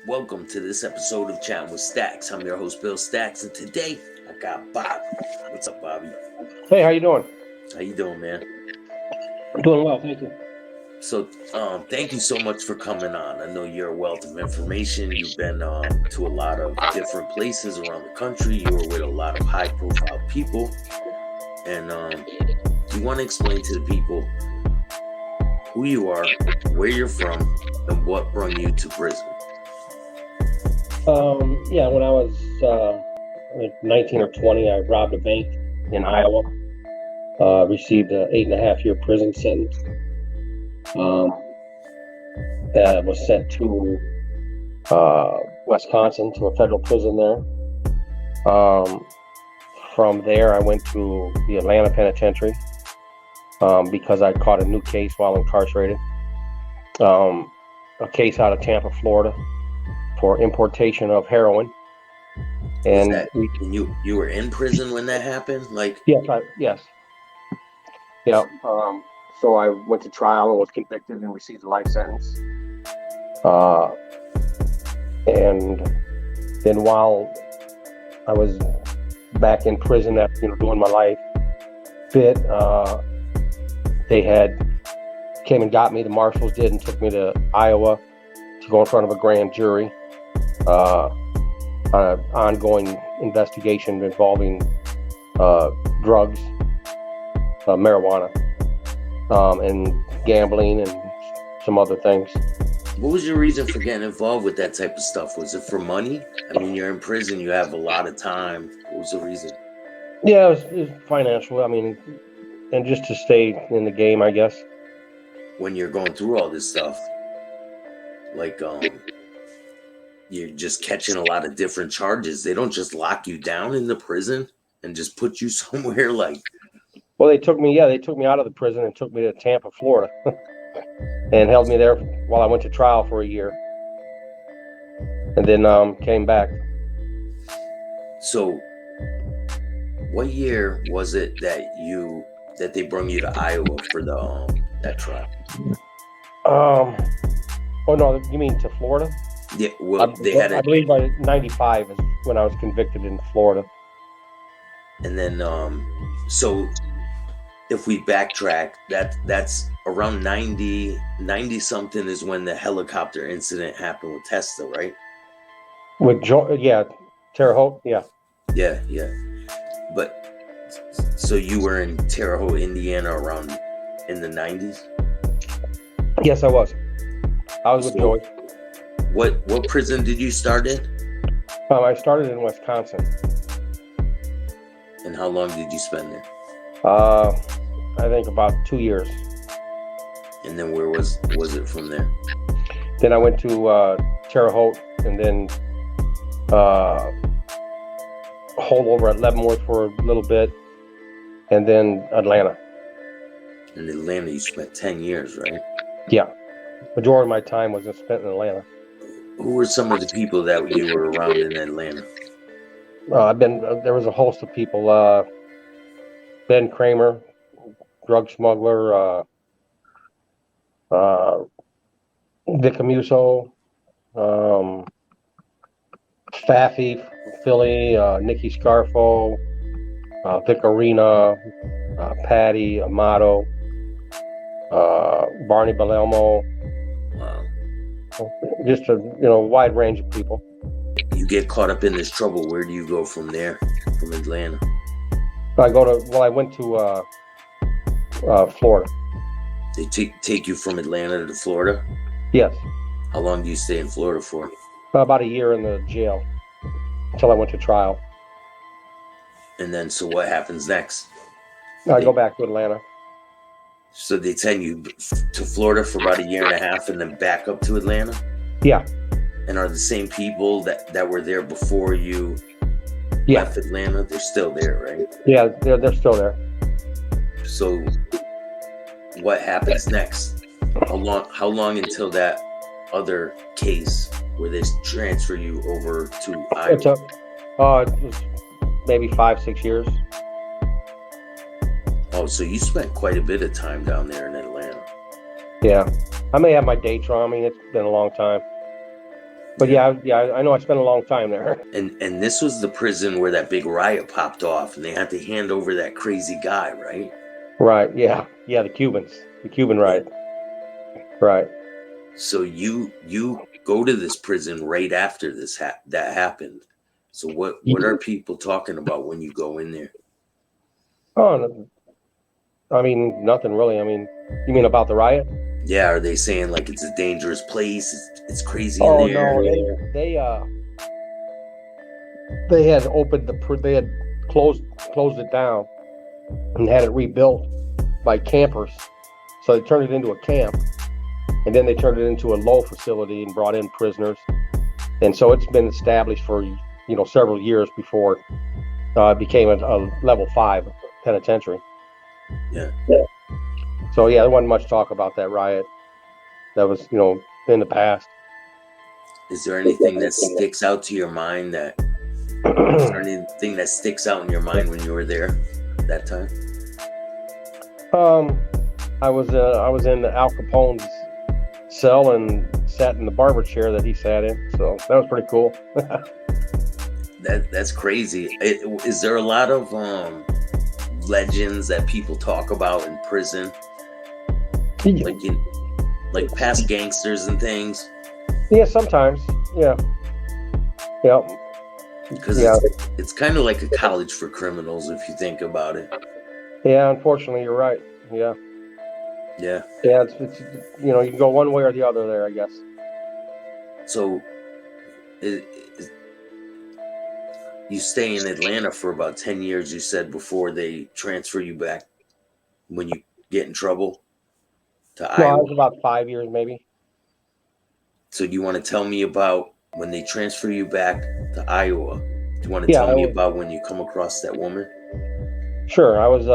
Welcome to this episode of Chattin with Staxx. I'm your host, Bill Staxx, and today I got Bob. What's up, Bobby? Hey, how you doing? How you doing, man? I'm doing well, thank you. So, thank you so much for coming on. I know you're a wealth of information. You've been to a lot of different places around the country. You were with a lot of high-profile people, and you want to explain to the people who you are, where you're from, and what brought you to prison. When I was like 19 or 20, I robbed a bank in Iowa. Received an 8.5-year prison sentence. Was sent to Wisconsin to a federal prison there. From there, I went to the Atlanta Penitentiary because I caught a new case while incarcerated. A case out of Tampa, Florida, for importation of heroin. And you were in prison when that happened? Yes. Yeah. So I went to trial and was convicted and received a life sentence. And then while I was back in prison after doing my life bit, they came and got me. The marshals did, and took me to Iowa to go in front of a grand jury on an ongoing investigation involving drugs, marijuana, and gambling and some other things. What was your reason for getting involved with that type of stuff? Was it for money? I mean, you're in prison, you have a lot of time. What was the reason? Yeah, it was financial. I mean, and just to stay in the game, I guess. When you're going through all this stuff, like, you're just catching a lot of different charges. They don't just lock you down in the prison and just put you somewhere like... Well, they took me out of the prison and took me to Tampa, Florida, and held me there while I went to trial for a year, and then came back. So, what year was it that they brought you to Iowa for that trial? Oh no, you mean to Florida? Yeah, well, I believe by 95 is when I was convicted in Florida. And then, so if we backtrack, that's around 90 something is when the helicopter incident happened with Tesla, right? With Terre Haute, yeah. Yeah. But so you were in Terre Haute, Indiana, around in the 90s? Yes, I was. I was with Joey. What prison did you start in? I started in Wisconsin. And how long did you spend there? I think about 2 years. And then where was it from there? Then I went to Terre Haute, and then hold over at Leavenworth for a little bit, and then Atlanta. In Atlanta, you spent 10 years, right? Yeah. Majority of my time was spent in Atlanta. Who were some of the people that you were around in Atlanta? There was a host of people. Ben Kramer, drug smuggler, Vic Amuso, Faffy, Philly, Nicky Scarfo, Vic Arena, Patty, Amato, Barney Balelmo. Wow. Just a wide range of people. You get caught up in this trouble. Where do you go from there, from Atlanta? I went to Florida. They take you from Atlanta to Florida? Yes. How long do you stay in Florida for? About a year in the jail until I went to trial. And then, so what happens next? I go back to Atlanta. So they send you to Florida for about a year and a half and then back up to Atlanta? Yeah. And are the same people that were there before you left Atlanta? They're still there, right? Yeah, they're still there. So what happens next? How long until that other case where they transfer you over to Iowa? It was maybe 5-6 years. Oh, so you spent quite a bit of time down there in Atlanta. Yeah. I may have my dates wrong. I mean, it's been a long time. But yeah, I know I spent a long time there. And this was the prison where that big riot popped off, and they had to hand over that crazy guy, right? Right. Yeah. Yeah. The Cuban riot. Right. So you go to this prison right after that happened. So what are people talking about when you go in there? Oh, no, I mean, nothing really. I mean, you mean about the riot? Yeah, are they saying like it's a dangerous place? It's crazy in Oh there. no, they had opened they had closed it down and had it rebuilt by campers. So they turned it into a camp, and then they turned it into a low facility and brought in prisoners. And so it's been established for several years before it became a level 5 penitentiary. Yeah. So yeah, there wasn't much talk about that riot. That was in the past. Is there anything that sticks out to your mind is there anything that sticks out in your mind when you were there that time? I was in Al Capone's cell and sat in the barber chair that he sat in, so that was pretty cool. That's crazy. Is there a lot of legends that people talk about in prison, like past gangsters and things? Yeah, sometimes. Yeah. Because it's kind of like a college for criminals if you think about it. Yeah, unfortunately, you're right. Yeah. Yeah. Yeah, it's you can go one way or the other there, I guess. So, you stay in Atlanta for about 10 years, you said, before they transfer you back when you get in trouble to Iowa. It was about 5 years, maybe. So do you want to tell me about when they transfer you back to Iowa? Do you want to tell me about when you come across that woman? Sure. I was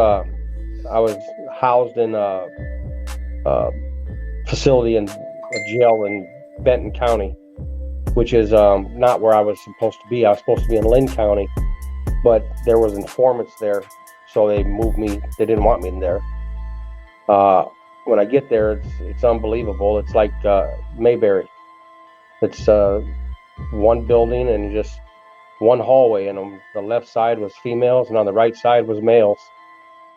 housed in a facility in a jail in Benton County, which is not where I was supposed to be. I was supposed to be in Lynn County, but there was informants there, so they moved me. They didn't want me in there. When I get there, it's unbelievable. It's like Mayberry. It's one building and just one hallway, and on the left side was females, and on the right side was males,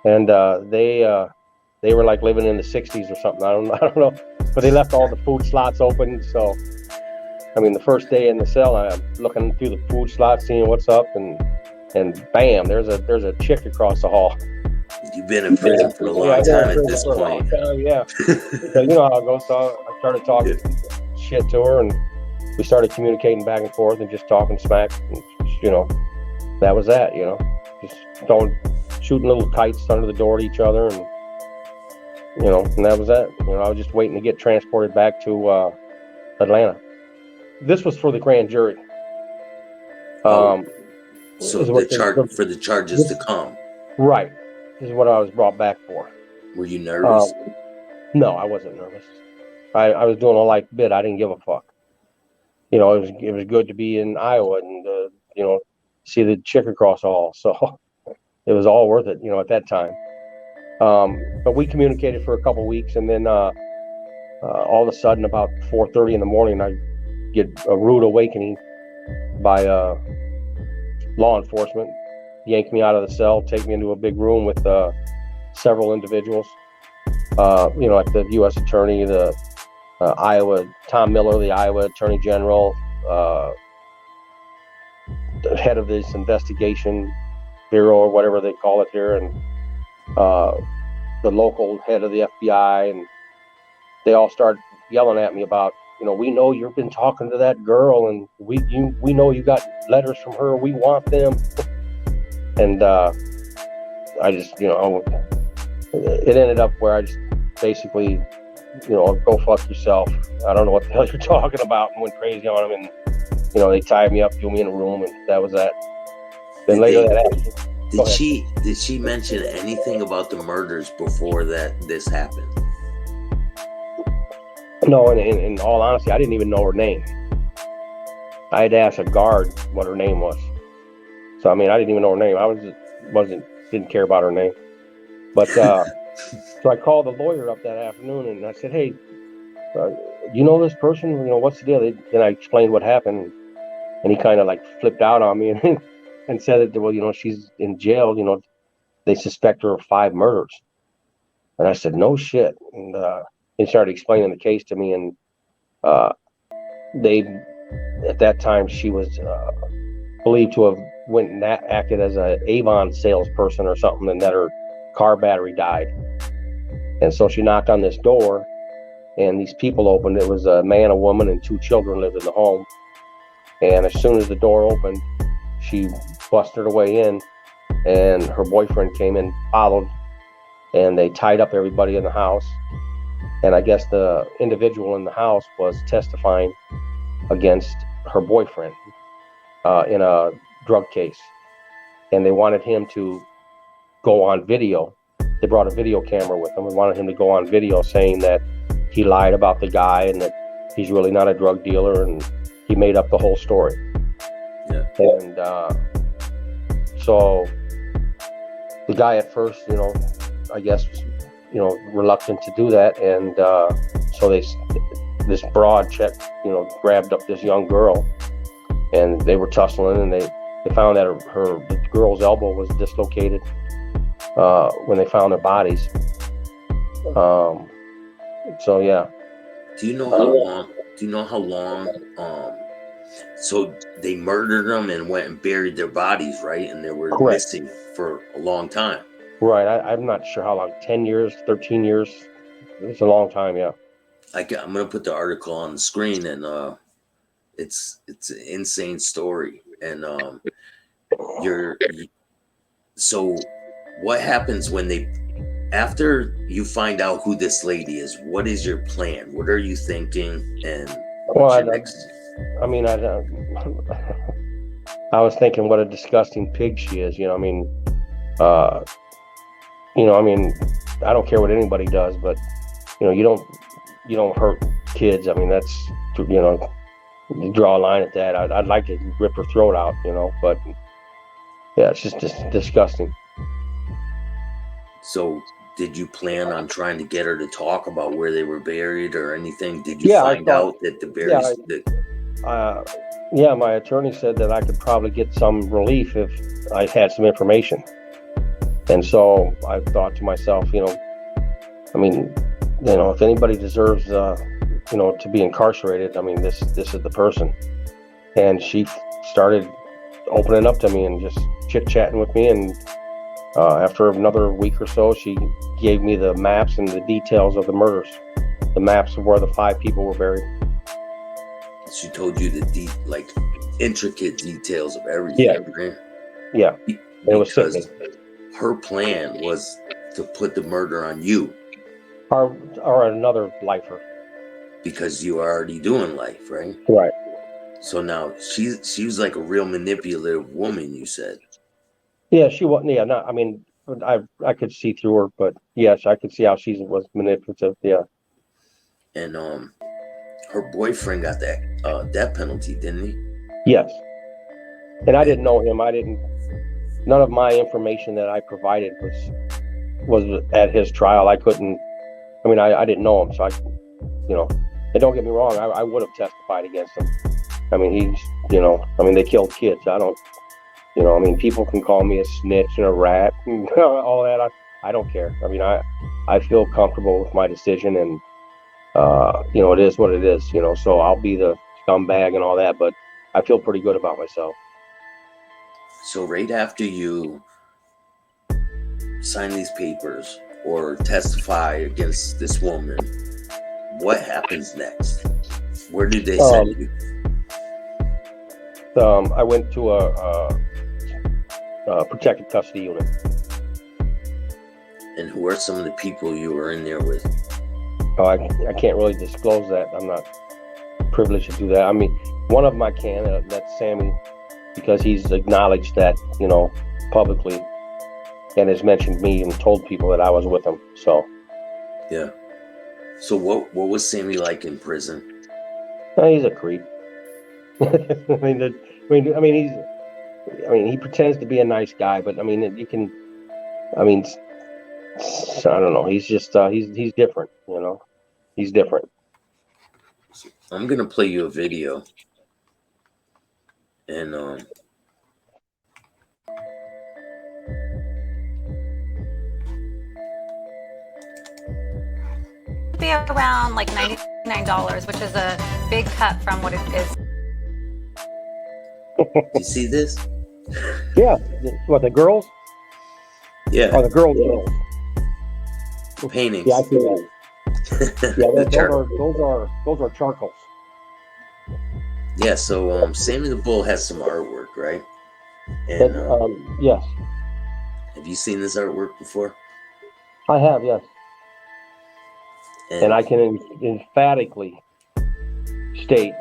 and they were like living in the 60s or something. I don't know, but they left all the food slots open. So, I mean, the first day in the cell, I'm looking through the food slots, seeing what's up, and bam, there's a chick across the hall. You've been in prison for a long time at this point. Yeah, so you know how it goes. So I started talking shit to her, and we started communicating back and forth and just talking smack. And, that was that. Just shooting little kites under the door to each other, and and that was that. I was just waiting to get transported back to Atlanta. This was for the grand jury. So for the charges to come. Right. This is what I was brought back for. Were you nervous? No, I wasn't nervous. I was doing a light bid. I didn't give a fuck. It was good to be in Iowa and see the chick across the hall. So it was all worth it, at that time. But we communicated for a couple weeks, and then all of a sudden, about 4:30 in the morning, I get a rude awakening by law enforcement. Yank me out of the cell, take me into a big room with several individuals. Like the U.S. Attorney, the Tom Miller, the Iowa Attorney General, the head of this investigation bureau or whatever they call it here, and the local head of the FBI, and they all started yelling at me about, we know you've been talking to that girl, and we know you got letters from her. We want them. And I just, it ended up where I just basically, go fuck yourself. I don't know what the hell you're talking about, and went crazy on them. And, they tied me up, threw me in a room, and that was that. Then later that happened. Did she mention anything about the murders before this happened? No, in all honesty, I didn't even know her name. I had to ask a guard what her name was. So, I mean, I didn't even know her name. Didn't care about her name. But, so I called the lawyer up that afternoon, and I said, hey, you know this person? What's the deal? Then I explained what happened, and he kind of like flipped out on me and said that, well, she's in jail. They suspect her of 5 murders. And I said, no shit. And he started explaining the case to me, and they, at that time, she was believed to have went and acted as a Avon salesperson or something, and that her car battery died. And so she knocked on this door, and these people opened. It was a man, a woman, and 2 children lived in the home. And as soon as the door opened, she busted her way in, and her boyfriend came in, followed, and they tied up everybody in the house. And I guess the individual in the house was testifying against her boyfriend in a drug case. And they wanted him to go on video. They brought a video camera with them and wanted him to go on video saying that he lied about the guy and that he's really not a drug dealer, and he made up the whole story. Yeah. And so the guy at first, I guess, was, reluctant to do that. And so this broad grabbed up this young girl, and they were tussling, and they found that the girl's elbow was dislocated when they found their bodies. So yeah. Do you know how long? So they murdered them and went and buried their bodies, right? And they were Correct. missing for a long time. Right. I'm not sure how long. 10 years, 13 years. It's a long time. Yeah. I'm gonna put the article on the screen, and it's an insane story. And so what happens after you find out who this lady is? What is your plan? What are you thinking? And what's your next? I mean, I was thinking what a disgusting pig she is. I mean, I don't care what anybody does, but you don't hurt kids. I mean, that's you draw a line at that. I'd like to rip her throat out, but yeah, it's just disgusting. So, did you plan on trying to get her to talk about where they were buried or anything? Did you find out that the burials? My attorney said that I could probably get some relief if I had some information. And so I thought to myself, if anybody deserves, to be incarcerated, this is the person. And she started opening up to me and just chit-chatting with me. And after another week or so, she gave me the maps and the details of the murders, the maps of where the 5 people were buried. She told you the intricate details of everything. Yeah. Right? Yeah. It was sickening. Her plan was to put the murder on you. Or another lifer. Because you are already doing life, right? Right. So now she was like a real manipulative woman, you said. Yeah, she was. Yeah, not. I could see through her, but yes, I could see how she was manipulative. Yeah. And her boyfriend got that death penalty, didn't he? Yes. And I didn't know him. None of my information that I provided was at his trial. I couldn't. I didn't know him, so and don't get me wrong, I would have testified against him. They killed kids. I don't. People can call me a snitch and a rat and all that. I don't care. I feel comfortable with my decision, and it is what it is. So I'll be the scumbag and all that, but I feel pretty good about myself. So right after you sign these papers or testify against this woman, what happens next? Where did they send you? I went to a protected custody unit. And who are some of the people you were in there with? I can't really disclose that. I'm not privileged to do that. One of them I can. That's Sammy, because he's acknowledged that, publicly, and has mentioned me and told people that I was with him. So. Yeah. So what was Sammy like in prison? He's a creep. He pretends to be a nice guy, but you can. I don't know. He's just he's different. He's different. I'm gonna play you a video, and be around like $99, which is a big cut from what it is. you see this? Yeah. What, the girls? Yeah, Oh, the girls. paintings. Yeah, I see that. Yeah, The charcoal. those are charcoals. Yeah, so Sammy the Bull has some artwork, right? And Yes, have you seen this artwork before? I have. Yes, and I can emphatically state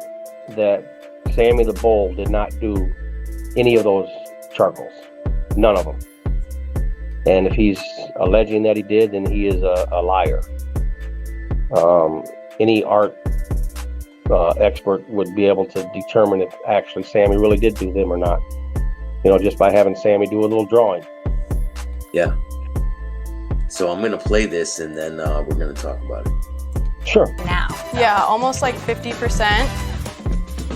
that Sammy the Bull did not do any of those charcoals. None of them. And if he's alleging that he did, then he is a liar. Any art expert would be able to determine if actually Sammy really did do them or not. You know, just by having Sammy do a little drawing. Yeah. So I'm gonna play this, and then we're gonna talk about it. Sure. Now. Yeah, almost like 50%.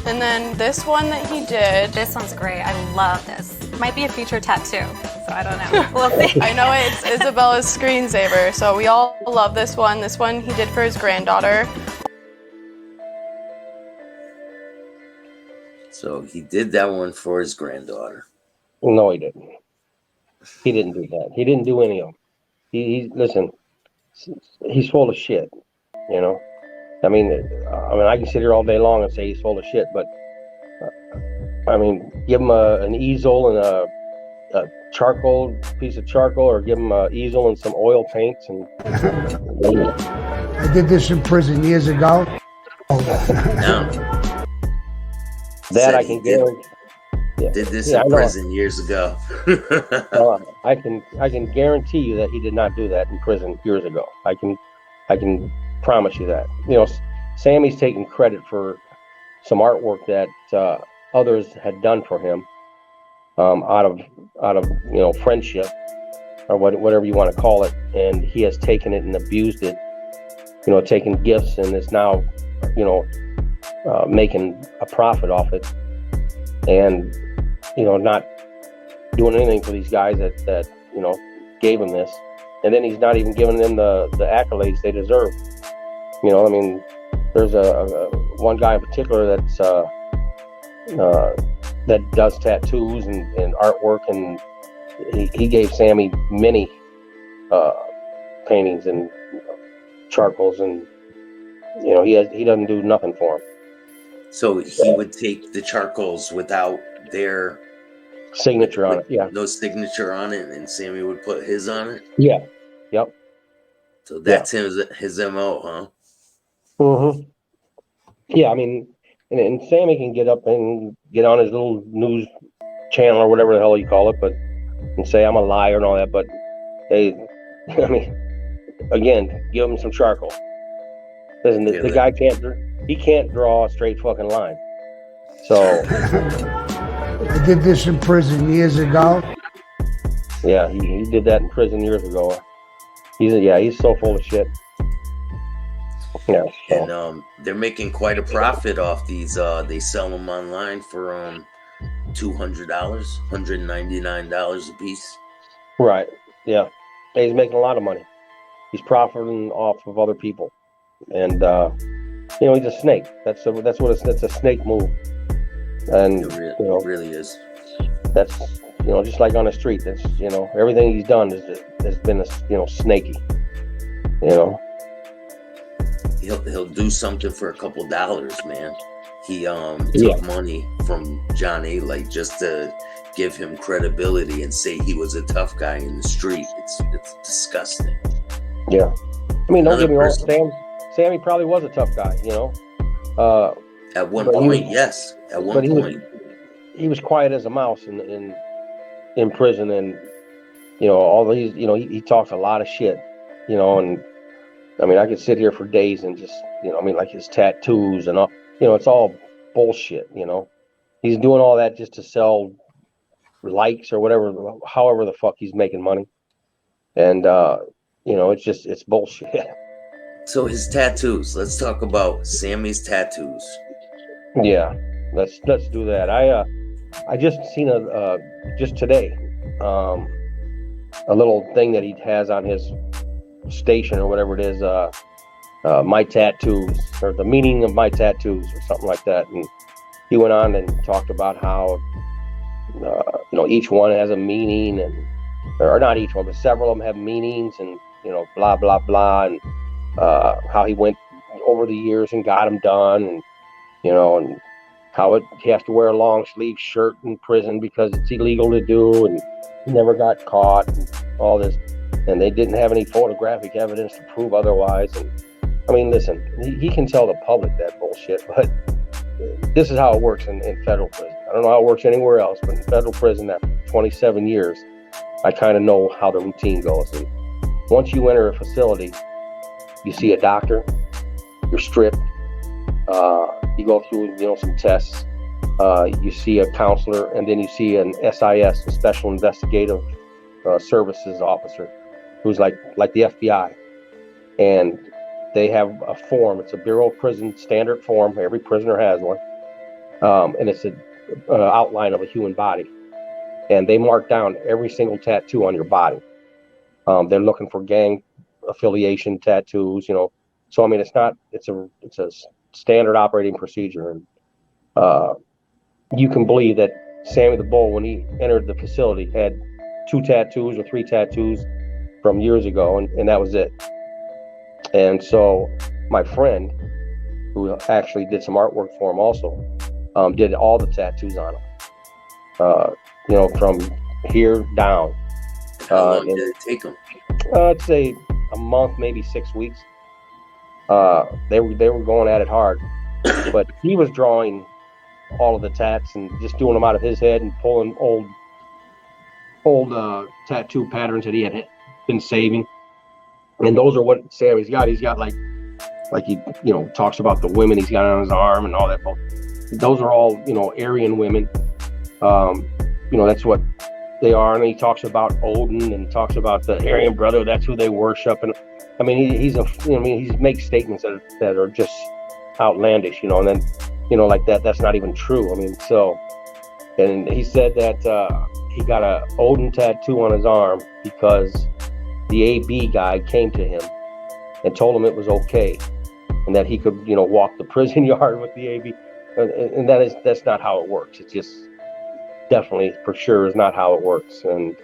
And then this one that he did. This one's great. I love this. Might be a future tattoo, so I don't know. We'll see. I know it's Isabella's screensaver, so we all love this one. This one he did for his granddaughter. So he did that one for his granddaughter. No, he didn't. He didn't do that. He didn't do any of them. Listen. He's full of shit. You know. I mean, I can sit here all day long and say he's full of shit, but I mean, give him an easel and a charcoal piece of charcoal, or give him an easel and some oil paints, and I did this in prison years ago. Now, that I can guarantee. Did this in prison years ago. I can guarantee you that he did not do that in prison years ago. I can promise you that. You know, Sammy's taking credit for some artwork that others had done for him out of you know, friendship, or whatever you want to call it, and he has taken it and abused it. You know, taking gifts and is now, you know, making a profit off it, and you know, not doing anything for these guys that you know, gave him this, and then he's not even giving them the accolades they deserve. You know, I mean, there's a one guy in particular that's that does tattoos and artwork, and he gave Sammy many paintings and charcoals, and you know, he doesn't do nothing for him. So he would take the charcoals without their signature on it. Yeah, no signature on it, and Sammy would put his on it. Yeah. Yep. So that's his MO, huh? Mm-hmm. Yeah, I mean, and Sammy can get up and get on his little news channel or whatever the hell you call it, but and say I'm a liar and all that. But hey, I mean, again, give him some charcoal. Listen, the guy can't draw a straight fucking line. So I did this in prison years ago. Yeah, he did that in prison years ago. He's so full of shit. Yeah. So. And they're making quite a profit off these. They sell them online for $200, $199 a piece. Right. Yeah. And he's making a lot of money. He's profiting off of other people, and you know, he's a snake. That's a snake move. And it really is. That's, you know, just like on the street. That's, you know, everything he's done has been, you know, snaky. You know. He'll do something for a couple dollars, man. He took money from John A. Light just to give him credibility and say he was a tough guy in the street. It's disgusting. Yeah, I mean, don't get me wrong. Sammy probably was a tough guy, you know. At one point, yes. At one point, he was quiet as a mouse in prison, and you know, all these, you know, he talks a lot of shit, you know, and I mean, I could sit here for days and just, you know, I mean, like his tattoos and all, you know, it's all bullshit, you know. He's doing all that just to sell likes or whatever, however the fuck he's making money. And, you know, it's bullshit. So his tattoos. Let's talk about Sammy's tattoos. Yeah, let's do that. I just seen just today, a little thing that he has on his station or whatever it is, my tattoos, or the meaning of my tattoos, or something like that. And he went on and talked about how each one has a meaning, and or not each one, but several of them have meanings, and blah blah blah, and how he went over the years and got them done, and and how he has to wear a long sleeve shirt in prison because it's illegal to do, and he never got caught, and all this, and they didn't have any photographic evidence to prove otherwise. And I mean, listen, he can tell the public that bullshit, but this is how it works in federal prison. I don't know how it works anywhere else, but in federal prison after 27 years, I kind of know how the routine goes. And once you enter a facility, you see a doctor, you're stripped, you go through some tests, you see a counselor, and then you see an SIS, a Special Investigative Services officer, who's like the FBI. And they have a form. It's a Bureau of Prison standard form. Every prisoner has one. And it's an outline of a human body. And they mark down every single tattoo on your body. They're looking for gang affiliation tattoos, So I mean, it's a standard operating procedure. And you can believe that Sammy the Bull, when he entered the facility, had 2 tattoos or 3 tattoos from years ago, and that was it. And so my friend, who actually did some artwork for him also, did all the tattoos on him, from here down. How long did it take him? I'd say a month, maybe 6 weeks. They were going at it hard, but he was drawing all of the tats and just doing them out of his head and pulling old tattoo patterns that he had been saving. And those are what Sammy's got. He's got like he talks about the women he's got on his arm and all that. Those are all Aryan women. That's what they are. And he talks about Odin and talks about the Aryan brother. That's who they worship. And I mean, he makes statements that are just outlandish. And then like that's not even true. I mean, and he said that he got a Odin tattoo on his arm because the AB guy came to him and told him it was okay, and that he could, walk the prison yard with the AB, and that's not how it works. It's just definitely for sure is not how it works. And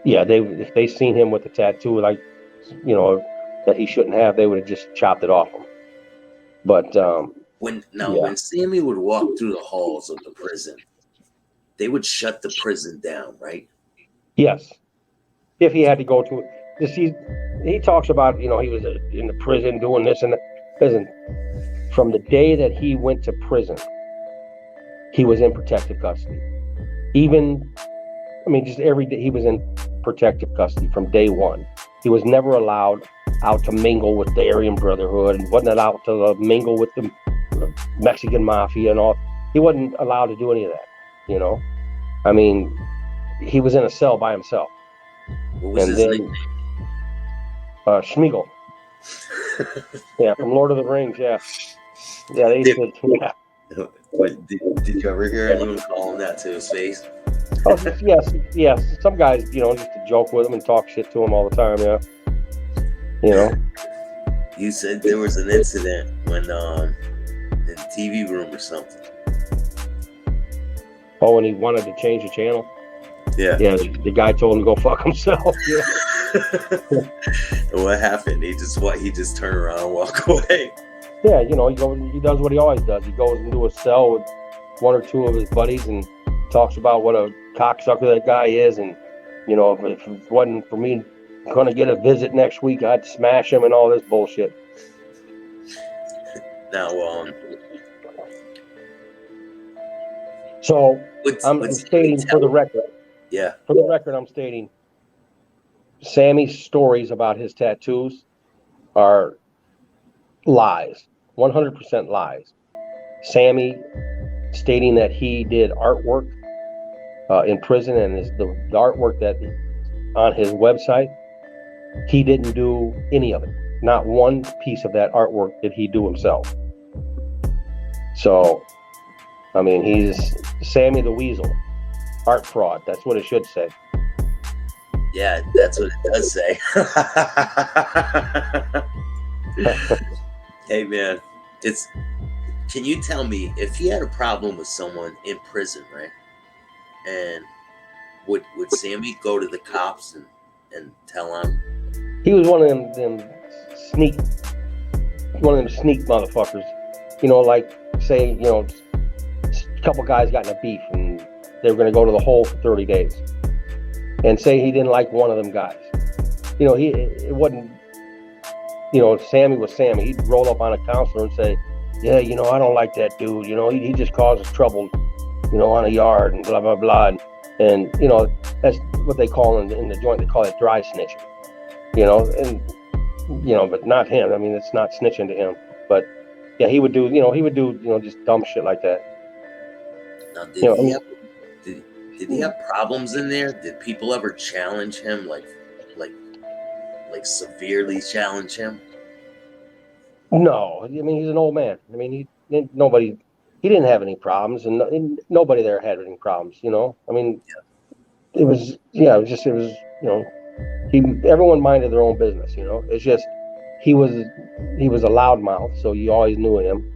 if they seen him with a tattoo that he shouldn't have, they would have just chopped it off him. But when Sammy would walk through the halls of the prison, they would shut the prison down, right? Yes. If he had to go to it, he talks about, he was in the prison doing this and that. Listen, from the day that he went to prison, he was in protective custody. Just every day he was in protective custody from day one. He was never allowed out to mingle with the Aryan Brotherhood, and wasn't allowed to mingle with the Mexican Mafia and all. He wasn't allowed to do any of that, I mean, he was in a cell by himself. What was his nickname? Schmiegel. Yeah, from Lord of the Rings. Yeah, they said. Yeah. What, did you ever hear anyone call him that to his face? Oh, yes. Some guys, just to joke with him and talk shit to him all the time. Yeah. You said there was an incident when in the TV room or something. Oh, and he wanted to change the channel. Yeah. Yeah, the guy told him to go fuck himself. Yeah. What happened? He just turned around and walked away. Yeah, he does what he always does. He goes into a cell with 1 or 2 of his buddies and talks about what a cocksucker that guy is, and if it wasn't for me going to get a visit next week, I'd smash him and all this bullshit. Now, so I'm stating for the record. Yeah. For the record, I'm stating Sammy's stories about his tattoos are lies, 100% lies. Sammy stating that he did artwork in prison, and the artwork that on his website, he didn't do any of it. not one piece of that artwork did he do himself. So, I mean, he's Sammy the Weasel, art fraud. That's what it should say. Yeah, that's what it does say. Hey man, can you tell me if he had a problem with someone in prison, right? And would Sammy go to the cops and tell on? He was one of them sneak motherfuckers. You know, like say, you know, a couple guys got in a beef and they were going to go to the hole for 30 days. And say he didn't like one of them guys. You know, it wasn't, you know, Sammy was Sammy. He'd roll up on a counselor and say, yeah, you know, I don't like that dude. You know, he just causes trouble, you know, on a yard and blah, blah, blah. And you know, that's what they call in the joint, they call it dry snitching. You know, and, you know, but not him. I mean, it's not snitching to him. But yeah, he would do, just dumb shit like that. Now, did he have problems in there? Did people ever challenge him, like severely challenge him? No, I mean, he's an old man. I mean, he didn't have any problems, and nobody there had any problems. You know, I mean, it was everyone minded their own business. You know, it's just he was a loudmouth, so you always knew him.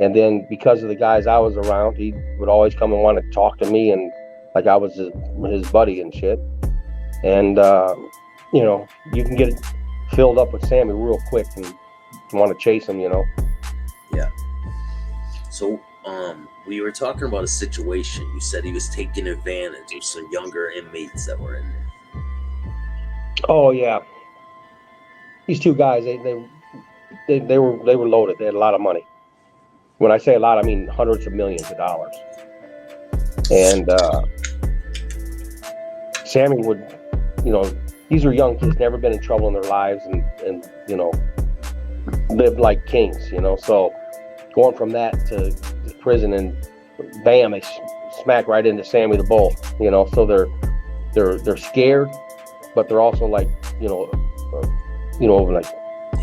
And then because of the guys I was around, he would always come and want to talk to me, and like I was his buddy and shit. And you know, you can get filled up with Sammy real quick and want to chase him, you know. Yeah. So we were talking about a situation. You said he was taking advantage of some younger inmates that were in there. Oh yeah. These two guys, they were loaded. They had a lot of money. When I say a lot, I mean hundreds of millions of dollars. And Sammy would, you know, these are young kids, never been in trouble in their lives, and you know, lived like kings, you know. So going from that to prison, and bam, they smack right into Sammy the Bull, you know. So they're scared, but they're also like, you know, like,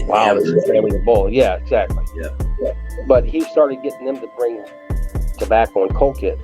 wow, this is Sammy the Bull. Yeah, exactly. Yeah. But he started getting them to bring tobacco and coke in,